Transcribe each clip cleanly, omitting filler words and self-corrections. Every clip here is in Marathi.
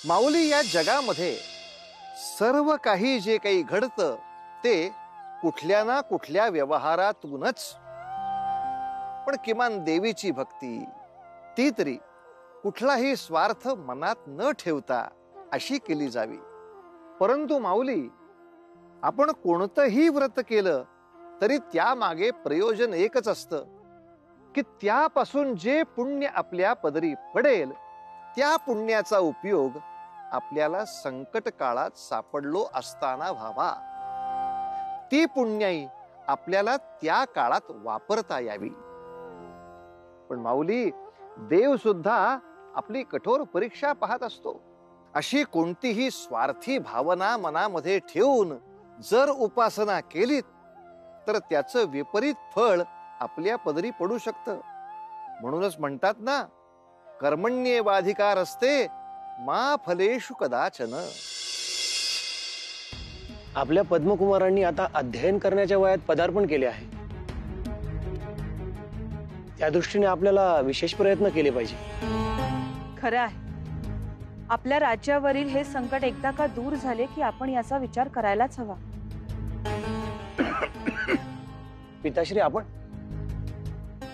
माऊली, या जगामध्ये सर्व काही जे काही घडतं ते कुठल्या ना कुठल्या व्यवहारातूनच, पण किमान देवीची भक्ती ती तरी कुठलाही स्वार्थ मनात न ठेवता अशी केली जावी. परंतु माऊली, आपण कोणतंही व्रत केलं तरी त्यामागे प्रयोजन एकच असतं की त्यापासून जे पुण्य आपल्या पदरी पडेल त्या पुण्याचा उपयोग आपल्याला संकट काळात सापडलो असताना व्हावा. ती पुण्याई आपल्याला त्या काळात वापरता यावी. पण माऊली, देव सुद्धा आपली कठोर परीक्षा पाहत असतो. अशी कोणतीही स्वार्थी भावना मनामध्ये ठेवून जर उपासना केलीत तर त्याचं विपरीत फळ आपल्या पदरी पडू शकतं. म्हणूनच म्हणतात ना, कर्मण्येवाधिकारस्ते मा फलेषु कदाचन. आपल्या पद्मकुमारांनी आता अध्ययन करण्याच्या वयात पदार्पण केले आहे. त्या दृष्टीने आपल्याला विशेष प्रयत्न केले पाहिजे. खरं आहे, आपल्या राज्यावरील हे संकट एकदा का दूर झाले की आपण याचा विचार करायलाच हवा. पिताश्री,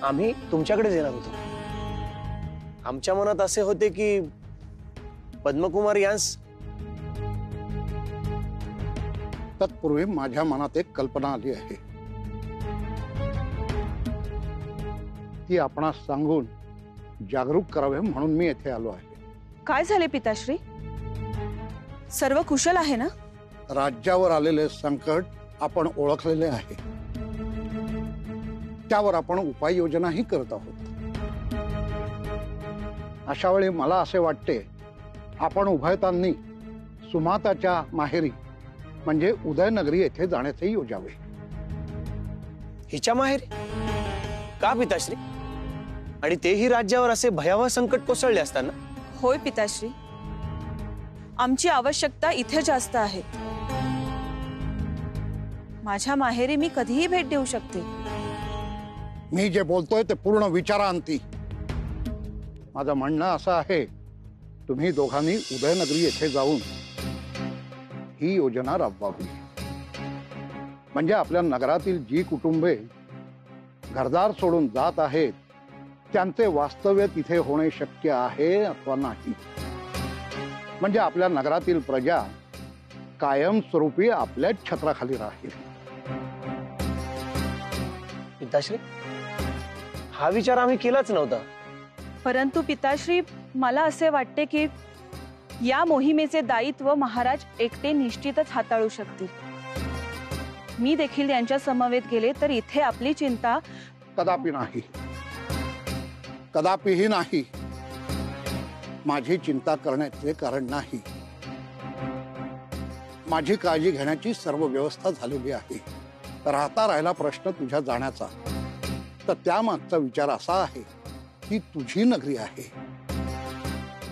आम्ही तुमच्याकडेच येणार होतो. आमच्या मनात असे होते की पद्मकुमार यांस. तत्पूर्वी माझ्या मनात एक कल्पना आली आहे. ती आपणास सांगून जागरूक करावे म्हणून मी येथे आलो आहे. काय झाले पिताश्री? सर्व कुशल आहे ना? राज्यावर आलेले संकट आपण ओळखलेले आहे. त्यावर आपण उपाययोजनाही करत आहोत. अशा वेळी मला असे वाटते, आपण उभयतांनी सुमाताच्या माहेरी म्हणजे उदयनगरी येथे जाण्याचे योजावे. हिच्या माहेरी? का पिताश्री? आणि तेही राज्यावर असे भयावह संकट कोसळले असताना? होय पिताश्री, आमची आवश्यकता इथे जास्त आहे. माझ्या माहेरी मी कधीही भेट देऊ शकते. मी जे बोलतोय ते पूर्ण विचारांती. माझं म्हणणं असं आहे, तुम्ही दोघांनी उदयनगरी येथे जाऊन ही योजना राबवावी. म्हणजे आपल्या नगरातील जी कुटुंबे घरदार सोडून जात आहेत त्यांचे वास्तव्य तिथे होणे शक्य आहे अथवा नाही. म्हणजे आपल्या नगरातील प्रजा कायमस्वरूपी आपल्या छत्राखाली राहील. पिताश्री, हा विचार आम्ही केलाच नव्हता. परंतु पिताश्री, मला असे वाटते की या मोहिमेचे दायित्व महाराज एकटे निश्चितच हाताळू शकतील. मी देखील यांच्या समवेत गेले तर इथे आपली चिंता. कदापि नाही, कदापिही नाही. माझी चिंता करण्याचे कारण नाही. माझी काळजी घेण्याची सर्व व्यवस्था झालेली आहे. राहता राहिला प्रश्न तुझ्या जाण्याचा, तर त्यामागचा विचार असा आहे की तुझी नगरी आहे,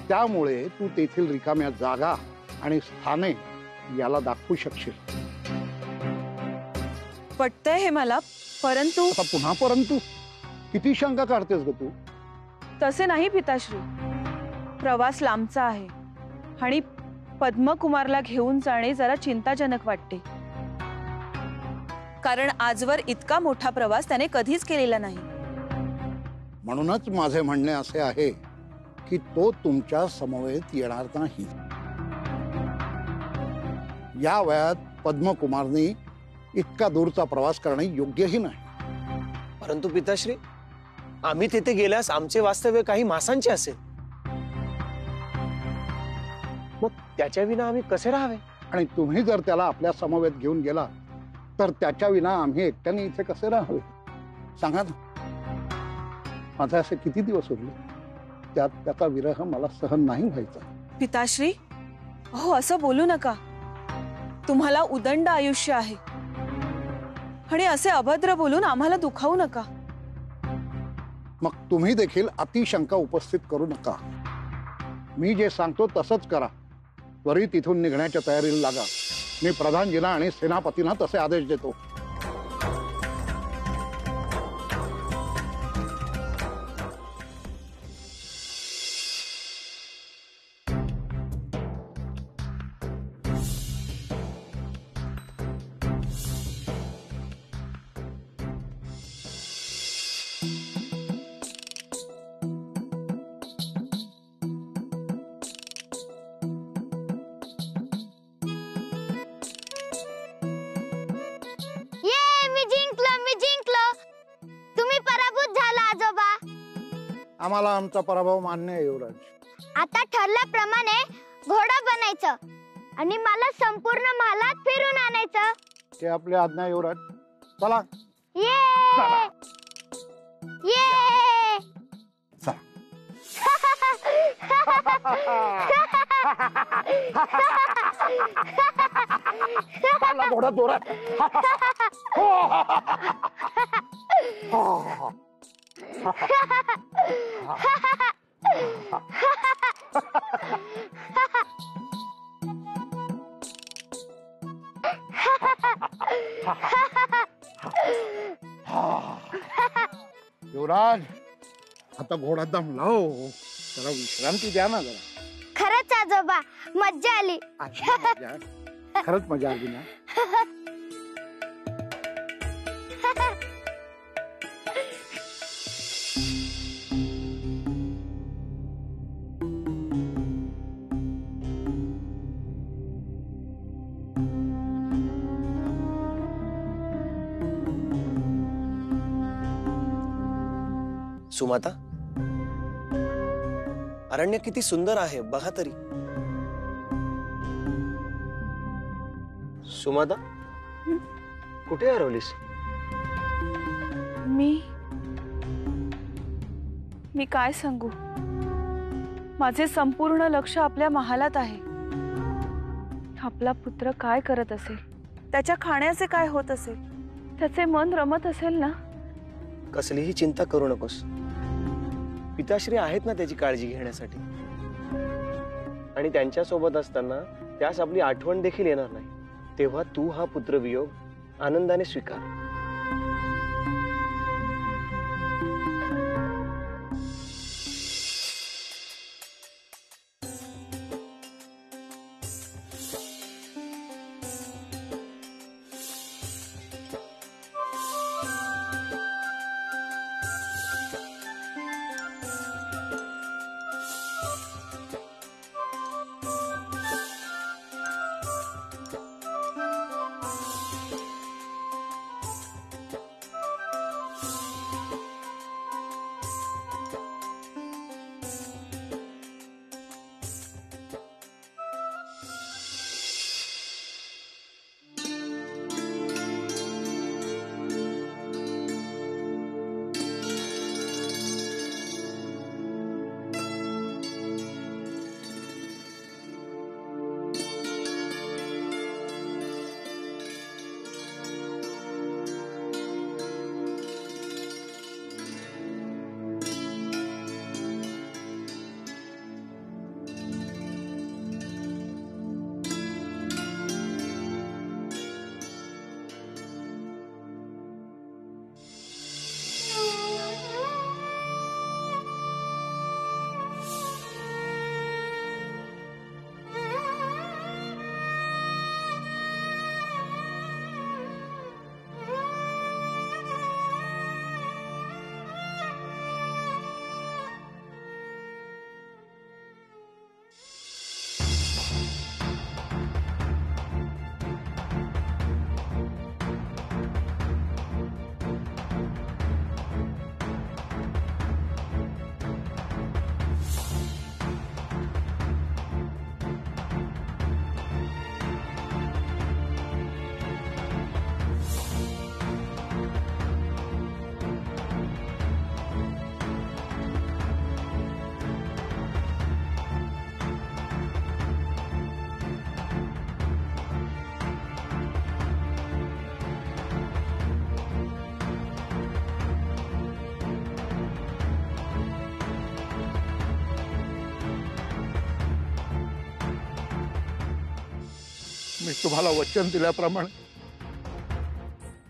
त्यामुळे तू तेथील रिकाम्या जागा आणि स्थाने याला दाखवू शकशील. पटतंय हे मला, परंतु. आता पुन्हा परंतु? किती शंका काढतेस ग तू? तसे नाही पिताश्री, प्रवास लांबचा आहे आणि पद्मकुमारला घेऊन जाणे जरा चिंताजनक वाटते. कारण आजवर इतका मोठा प्रवास त्याने कधीच केलेला नाही. म्हणूनच माझे म्हणणे असे आहे की तो तुमच्या समवेत येणार नाही. या वयात पद्मकुमारनी इतका दूरचा प्रवास करणे योग्यही नाही. परंतु पिताश्री, आम्ही तिथे गेल्यास आमचे वास्तव्य काही मासांचे असेल. मग त्याच्या विना आम्ही कसे राहावे? आणि तुम्ही जर त्याला आपल्या समवेत घेऊन गेला तर त्याच्या विना आम्ही एकट्याने इथे कसे राहावे? सांगा ना. माझे असे किती दिवस उरले, त्यात त्याचा विरह मला सहन नाही व्हायचा. पिताश्री, हो असं बोलू नका. तुम्हाला उदंड आयुष्य आहे आणि असे अभद्र बोलून आम्हाला दुखावू नका. मग तुम्ही देखील अतिशंका उपस्थित करू नका. मी जे सांगतो तसंच करा. त्वरित इथून निघण्याच्या तयारीला लागा. मी प्रधानजींना आणि सेनापतींना तसे आदेश देतो. आम्हाला आमचा पराभव मान्य आहे युवराज. आता ठरल्याप्रमाणे घोडा बनायचं आणि मला संपूर्ण महालात फिरून आणायचं. ते आपली आज्ञा युवराज. चला ये ये चला घोडा जोरात. युवराज आता घोडा दमला हो, जरा विश्रांती द्या ना जरा. खरंच आजोबा मज्जा आली. खरंच मजा आली ना. सुमाता, अरण्य किती सुंदर आहे बघा तरी. सुमाता, कुठे हरवलीस? मी काय सांगू, माझे संपूर्ण लक्ष आपल्या महालात आहे. आपला पुत्र काय करत असेल, त्याच्या खाण्याचे काय होत असेल, त्याचे मन रमत असेल ना. कसलीही चिंता करू नकोस. पिताश्री आहेत ना त्याची काळजी घेण्यासाठी. आणि त्यांच्या सोबत असताना त्यास आपली आठवण देखील येणार नाही. तेव्हा तू हा पुत्रवियोग आनंदाने स्वीकार. मी तुम्हाला वचन दिल्याप्रमाणे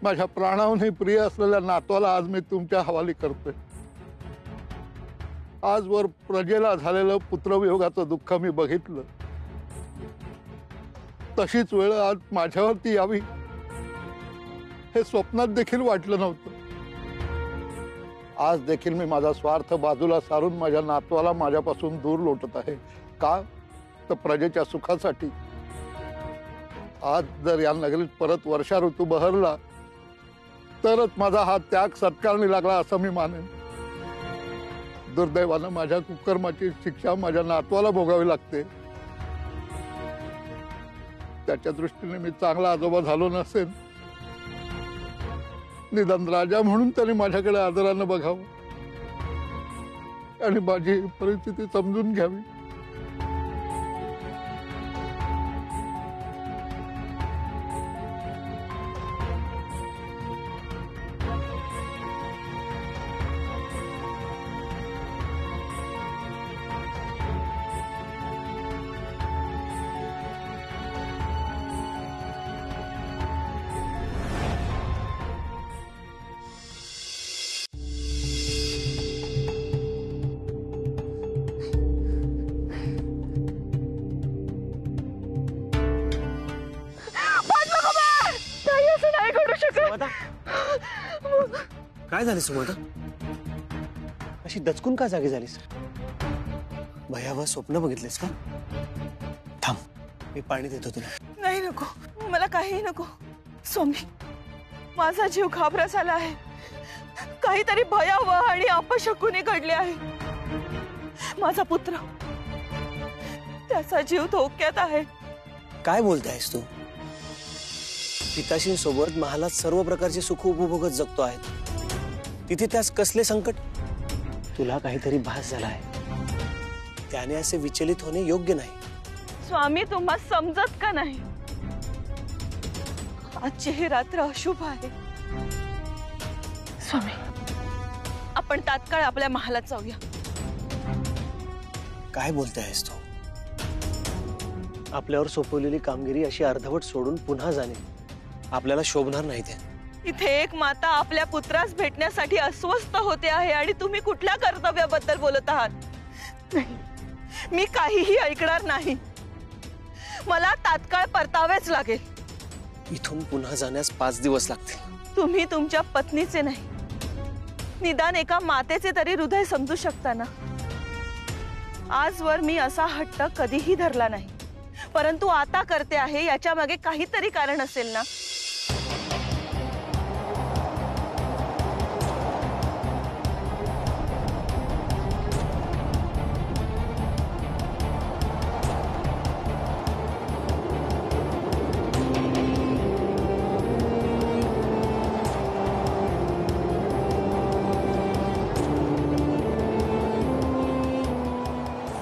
माझ्या प्राणाहूनही प्रिय असलेल्या नातवाला आज मी तुमच्या हवाली करतोय. आजवर प्रजेला झालेलं पुत्रवियोगाचं दुःख मी बघितलं. तशीच वेळ आज माझ्यावरती यावी हे स्वप्नात देखील वाटलं नव्हतं. आज देखील मी माझा स्वार्थ बाजूला सारून माझ्या नातवाला माझ्यापासून दूर लोटत आहे. का तर प्रजेच्या सुखासाठी. आज जर या नगरीत परत वर्षा ऋतू बहरला तरच माझा हा त्याग सत्कारणी लागला असं मी मानेन. दुर्दैवानं माझ्या कुकर्माची शिक्षा माझ्या नातवाला भोगावी लागते. त्याच्या दृष्टीने मी चांगला आजोबा झालो नसेल. निदान राजा म्हणून त्याने माझ्याकडे आदरानं बघावं आणि माझी परिस्थिती समजून घ्यावी. काय झाले सुमता? अशी दचकून का जागी झालीस? भयावह स्वप्न बघितलेस का? थांब, मी पाणी देतो तुला. नाही नको, मला काही नको. स्वामी, माझा जीव घाबरा झाला आहे. काहीतरी भयावह आणि अपशकुनी घडले आहे. माझा पुत्र, त्याचा जीव धोक्यात आहे. काय बोलतेस तू? पिताश्रींसोबत महालात सर्व प्रकारचे सुख उपभोगत जगतो आहे. तिथे त्यास कसले संकट? तुला काहीतरी भास झाला आहे. त्याने असे विचलित होणे योग्य नाही. स्वामी, तुम्हाला समजत का नाही? आजची ही रात्र अशुभ आहे. स्वामी, आपण तात्काळ आपल्या महालात जाऊया. काय बोलतेस तू? आपल्यावर सोपवलेली कामगिरी अशी अर्धवट सोडून पुन्हा जाणे आपल्याला शोभणार नाही. ते इथे एक माता आपल्या पुत्रास भेटण्यासाठी अस्वस्थ होते आहे आणि तुम्ही कुठल्या कर्तव्याबद्दल बोलत आहात? नाही, मी काहीही ऐकणार नाही. मला तात्काळ परतावेच लागेल. इथून पुन्हा जाण्यास 5 दिवस लागतील. तुम्ही तुमच्या पत्नीचे नाही, निदान एका मातेचे तरी हृदय समजू शकता ना. आजवर मी असा हट्ट कधीही धरला नाही, परंतु आता करते आहे. याच्या मागे काहीतरी कारण असेल ना.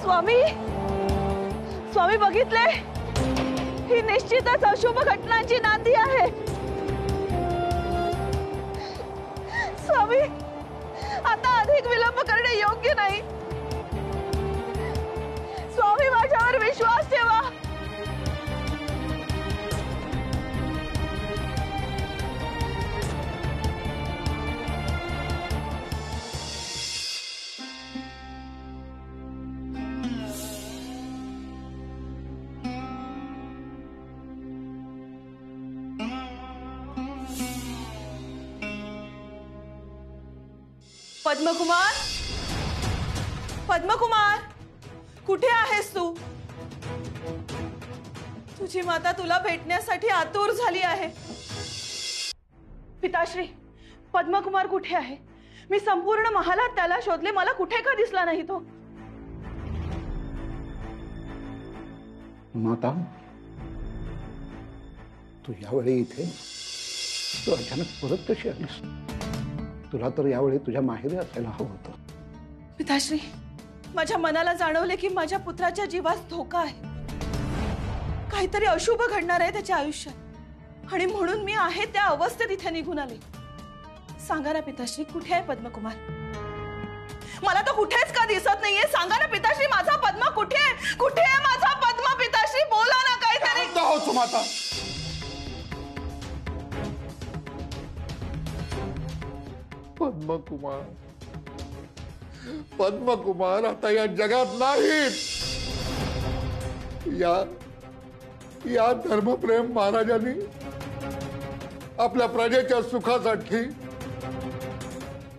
स्वामी, स्वामी बघितले, ही निश्चितच अशुभ घटनांची नांदी आहे. स्वामी, आता अधिक विलंब करणे योग्य नाही. स्वामी, माझ्यावर विश्वास ठेवा. पद्मकुमार, पद्मकुमार, कुठे आहेस तू? तुझी माता तुला भेटण्यासाठी आतुर झाली आहे. पिताश्री, पद्मकुमार कुठे आहे? मी संपूर्ण महालात त्याला शोधले, मला कुठे का दिसला नाही तो. माता, तू यावेळी इथे तू अचानक परत कशी आलीस? तुला तर यावेळी तुझ्या माहेरी असायला हवं होतं. पिताश्री, माझ्या मनाला जाणवले की माझ्या पुत्राच्या जीवास धोका आहे. काहीतरी अशुभ घडणार आहे त्याच्या आयुष्यात, आणि म्हणून मी आहे त्या अवस्थेत इथे निघून आले. सांगा ना पिताश्री, कुठे आहे पद्मकुमार? मला तो कुठेच का दिसत नाहीये. सांगा ना पिताश्री, माझा पद्मा कुठे आहे? कुठे आहे माझा पद्मा? पिताश्री, बोला ना काहीतरी. माता, पद्मकुमार, पद्मकुमार आता या जगात नाहीत. या धर्मप्रेम महाराजांनी आपल्या प्रजेच्या सुखासाठी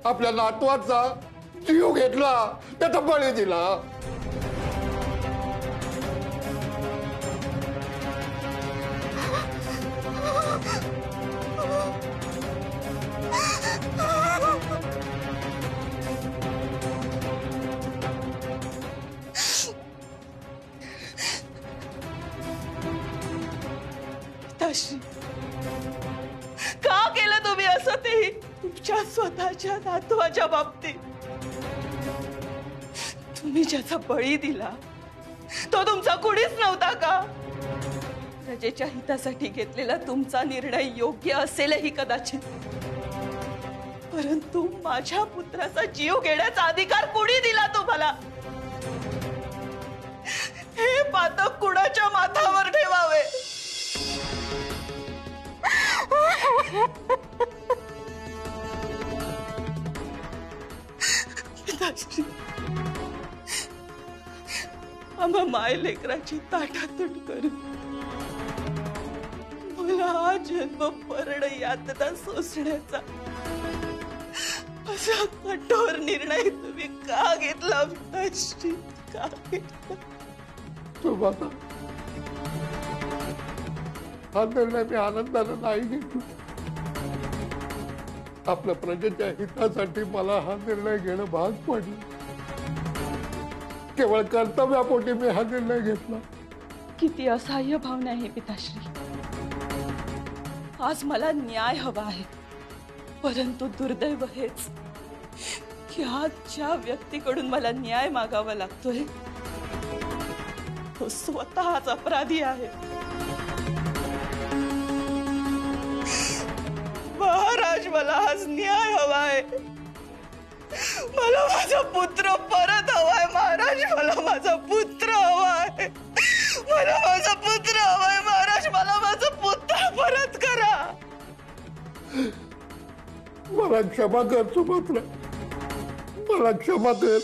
आपल्या नातवाचा जीव घेतला, त्याचा बळी दिला. पिताश्री? का केलं तुम्ही असं, तेही तुमच्या स्वतःच्या नातवाच्या बाबतीत? तुम्ही ज्याचा बळी दिला तो तुमचा कुणीच नव्हता का? प्रजेच्या हितासाठी घेतलेला तुमचा निर्णय योग्य असेलही कदाचित, परंतु माझ्या पुत्राचा जीव घेण्याचा अधिकार कोणी दिला तुम्हाला? हे पातक कुणाच्या माथावर ठेवावे? पिताश्री, आम्हा माय लेकराची ताटातूट करून मला हा जन्म पर्ण यातना सोसण्याचा असा कठोर निर्णय तुम्ही का घेतला पिताश्री? का घेतला? सुभाता, हा निर्णय मी आनंदाने नाही घेतला. आपल्या प्रजेच्या हितासाठी मला हा निर्णय घेणं भाग पडलं. केवळ कर्तव्यापोटी मी हा निर्णय घेतला. किती असहाय्य भावना आहे पिताश्री. आज मला न्याय हवा आहे, परंतु दुर्दैव हेच की आज ज्या व्यक्तीकडून मला न्याय मागावा लागतोय तो स्वतःच अपराधी आहे. महाराज, मला आज न्याय हवाय. मला माझा पुत्र परत हवाय. महाराज, मला माझा पुत्र हवाय. मला माझा पुत्र हवाय. महाराज, मला माझा पुत्र परत करा. मला क्षमा कर सुभद्रा, मला क्षमा कर.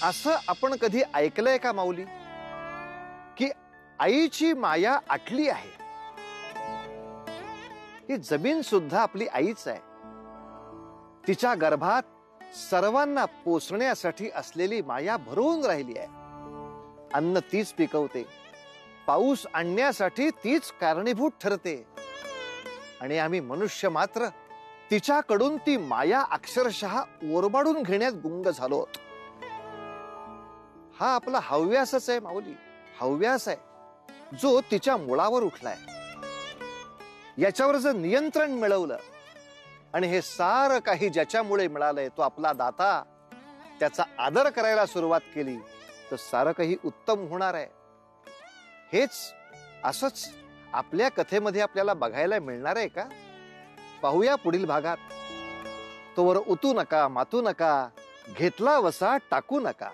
असं आपण कधी ऐकलंय का माऊली, की आईची माया आटली आहे? ही जमीन सुद्धा आपली आईच आहे. तिच्या गर्भात सर्वांना पोसण्यासाठी असलेली माया भरून राहिली आहे. अन्न तीच पिकवते, पाऊस आणण्यासाठी तीच कारणीभूत ठरते, आणि आम्ही मनुष्य मात्र तिच्याकडून ती माया अक्षरशः ओरबाडून घेण्यात गुंग झालो. हा आपला हव्यासच आहे माऊली, हव्यास आहे, जो तिच्या मुळावर उठलाय. याच्यावर जर नियंत्रण मिळवलं आणि हे सारं काही ज्याच्यामुळे मिळालंय तो आपला दाता, त्याचा आदर करायला सुरुवात केली तर सारं काही उत्तम होणार आहे. हेच असंच आपल्या कथेमध्ये आपल्याला बघायला मिळणार आहे का? पाहूया पुढील भागात. तोवर उतू नका, मातू नका, घेतला वसा टाकू नका.